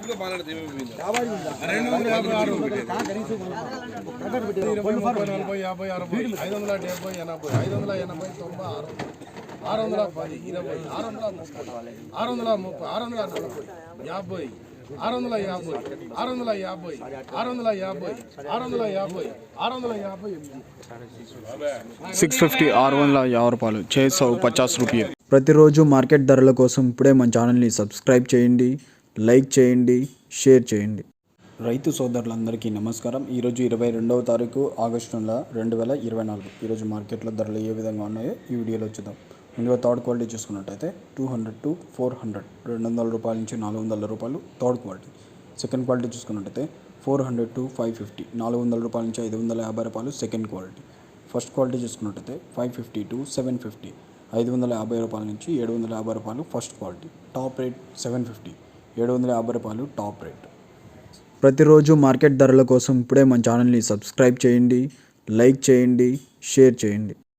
₹650 ప్రతిరోజు మార్కెట్ ధరల కోసం ఇప్పుడే మన ఛానల్ని సబ్స్క్రైబ్ చేయండి, లైక్ చేయండి, షేర్ చేయండి. రైతు సోదరులందరికీ నమస్కారం. ఈరోజు 22వ తారీఖు ఆగస్టు నెల 2024. ఈరోజు మార్కెట్లో ధరలు ఏ విధంగా ఉన్నాయో ఈ వీడియోలో చూద్దాం. ముందుగా థర్డ్ క్వాలిటీ చూసుకున్నట్టయితే 200 to 400 ₹200 నుంచి ₹400 థర్డ్ క్వాలిటీ. సెకండ్ క్వాలిటీ చూసుకున్నట్టయితే 400 to 550 ₹400 నుంచి ₹550 సెకండ్ క్వాలిటీ. ఫస్ట్ క్వాలిటీ చూసుకున్నట్టయితే 550 to 750 ₹550 నుంచి ₹750 first quality. Top rate 750 ₹750 top rate. ప్రతిరోజు మార్కెట్ ధరల కోసం ఇప్పుడే మన ఛానల్ని సబ్స్క్రైబ్ చేయండి, లైక్ చేయండి, షేర్ చేయండి.